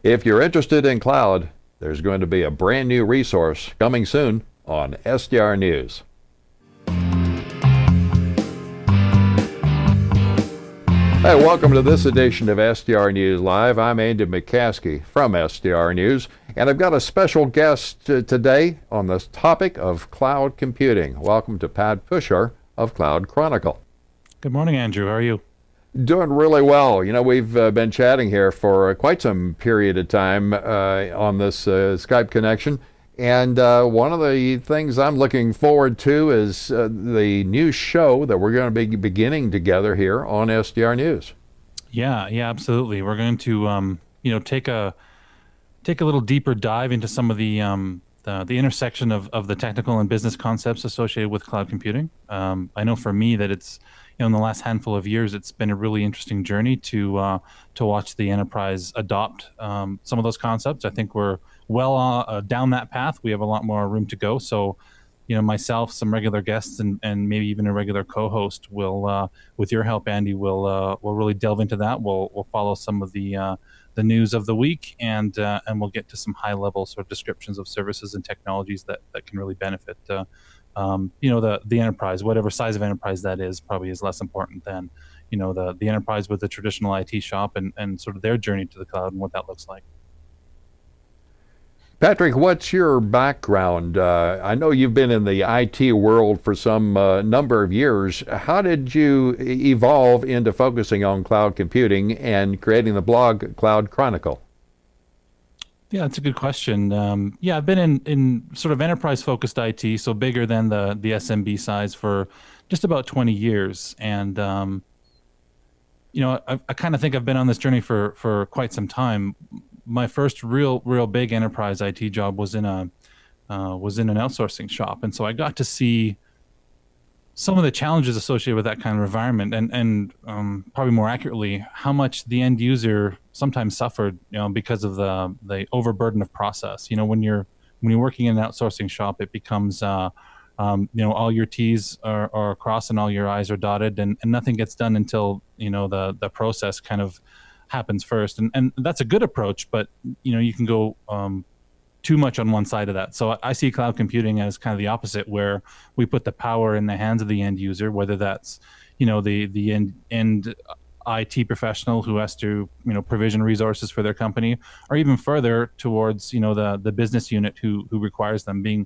If you're interested in cloud, there's going to be a brand new resource coming soon on SDR News. Hey, welcome to this edition of SDR News Live. I'm Andy McCaskey from SDR News, and I've got a special guest today on this topic of cloud computing. Welcome to Pat Pushor of Cloud Chronicle. Good morning, Andrew. How are you? Doing really well. You know, we've been chatting here for quite some period of time on this Skype connection. And one of the things I'm looking forward to is the new show that we're going to be beginning together here on SDR News. Yeah, absolutely. We're going to, take a little deeper dive into some of the intersection of the technical and business concepts associated with cloud computing. I know for me that it's, in the last handful of years, it's been a really interesting journey to watch the enterprise adopt some of those concepts. I think we're well down that path. We have a lot more room to go. So, myself, some regular guests, and maybe even a regular co-host will, with your help, Andy, we'll really delve into that. We'll follow some of the news of the week, and we'll get to some high-level sort of descriptions of services and technologies that can really benefit the enterprise. Whatever size of enterprise that is probably is less important than the enterprise with the traditional IT shop and sort of their journey to the cloud and what that looks like. Patrick, what's your background? I know you've been in the IT world for some number of years. How did you evolve into focusing on cloud computing and creating the blog Cloud Chronicle? Yeah, that's a good question. I've been in sort of enterprise-focused IT, so bigger than the SMB size for just about 20 years. And, I kind of think I've been on this journey for quite some time. My first real big enterprise IT job was in an outsourcing shop. And so I got to see some of the challenges associated with that kind of environment, and probably more accurately, how much the end user sometimes suffered, because of the overburden of process. When you're working in an outsourcing shop, it becomes, all your T's are crossed and all your I's are dotted, and nothing gets done until the process kind of happens first. And that's a good approach, but you can go too much on one side of that. So I see cloud computing as kind of the opposite, where we put the power in the hands of the end user, whether that's the end IT professional who has to provision resources for their company, or even further towards the business unit who requires them, being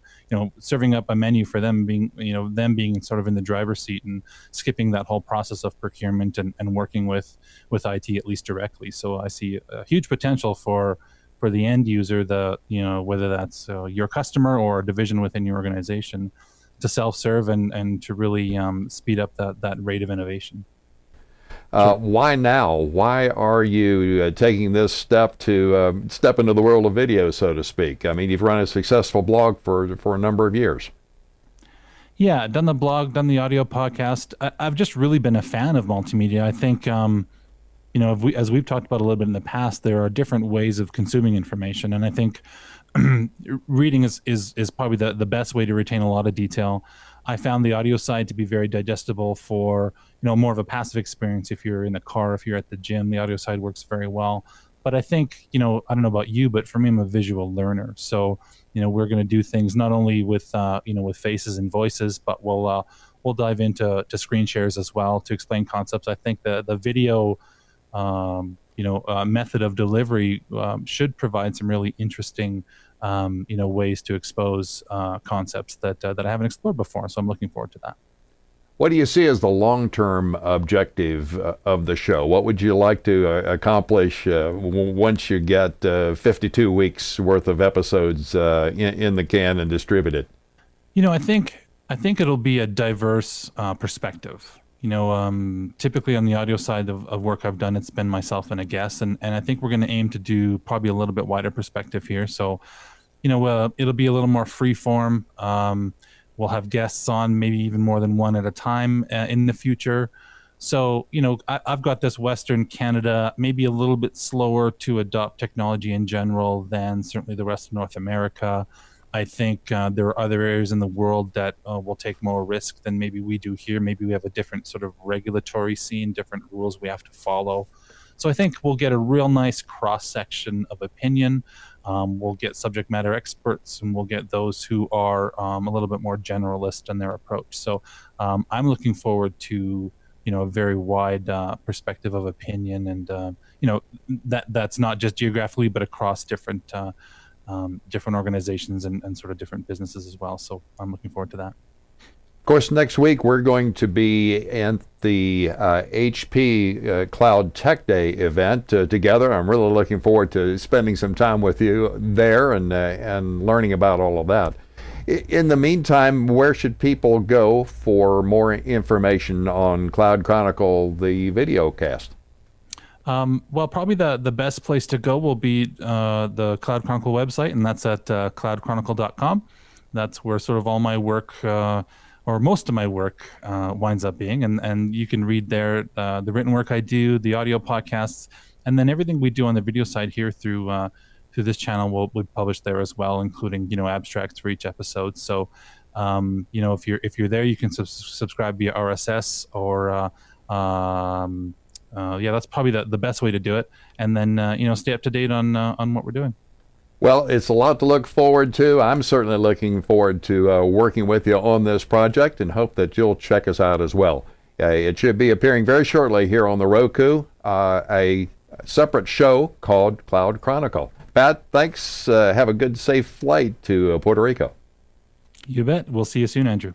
serving up a menu for them, being them being sort of in the driver's seat and skipping that whole process of procurement and working with IT at least directly. So I see a huge potential for the end user, whether that's your customer or a division within your organization, to self-serve and to really speed up that rate of innovation. Why now? Why are you taking this step to step into the world of video, so to speak? I mean, you've run a successful blog for a number of years. Yeah, done the blog, done the audio podcast. I've just really been a fan of multimedia. I think, as we've talked about a little bit in the past, there are different ways of consuming information, and I think reading is probably the best way to retain a lot of detail. I found the audio side to be very digestible for more of a passive experience. If you're in the car, if you're at the gym, the audio side works very well. But I think I don't know about you, but for me, I'm a visual learner. So we're going to do things not only with with faces and voices, but we'll dive into screen shares as well to explain concepts. I think the video method of delivery should provide some really interesting ways to expose concepts that I haven't explored before. So I'm looking forward to that. What do you see as the long-term objective of the show? What would you like to accomplish once you get 52 weeks worth of episodes in the can and distributed? I think it'll be a diverse perspective. Typically on the audio side of work I've done, it's been myself and a guest, and I think we're going to aim to do probably a little bit wider perspective here. So, it'll be a little more free form. We'll have guests on, maybe even more than one at a time in the future. So, I've got this Western Canada, maybe a little bit slower to adopt technology in general than certainly the rest of North America. I think there are other areas in the world that will take more risk than maybe we do here. Maybe we have a different sort of regulatory scene, different rules we have to follow. So I think we'll get a real nice cross-section of opinion. We'll get subject matter experts, and we'll get those who are a little bit more generalist in their approach. So I'm looking forward to a very wide perspective of opinion, and that's not just geographically, but across different organizations and sort of different businesses as well. So I'm looking forward to that. Of course, next week we're going to be at the HP Cloud Tech Day event together. I'm really looking forward to spending some time with you there and learning about all of that. In the meantime, where should people go for more information on Cloud Chronicle, the video cast? Well, probably the best place to go will be the Cloud Chronicle website, and that's at cloudchronicle.com. That's where sort of all my work, or most of my work, winds up being. And you can read there the written work I do, the audio podcasts, and then everything we do on the video side here through this channel will be published there as well, including abstracts for each episode. So if you're there, you can subscribe via RSS or that's probably the best way to do it, and then stay up to date on what we're doing. Well, it's a lot to look forward to. I'm certainly looking forward to working with you on this project, and hope that you'll check us out as well. It should be appearing very shortly here on the Roku, a separate show called Cloud Chronicle. Pat, thanks. Have a good, safe flight to Puerto Rico. You bet. We'll see you soon, Andrew.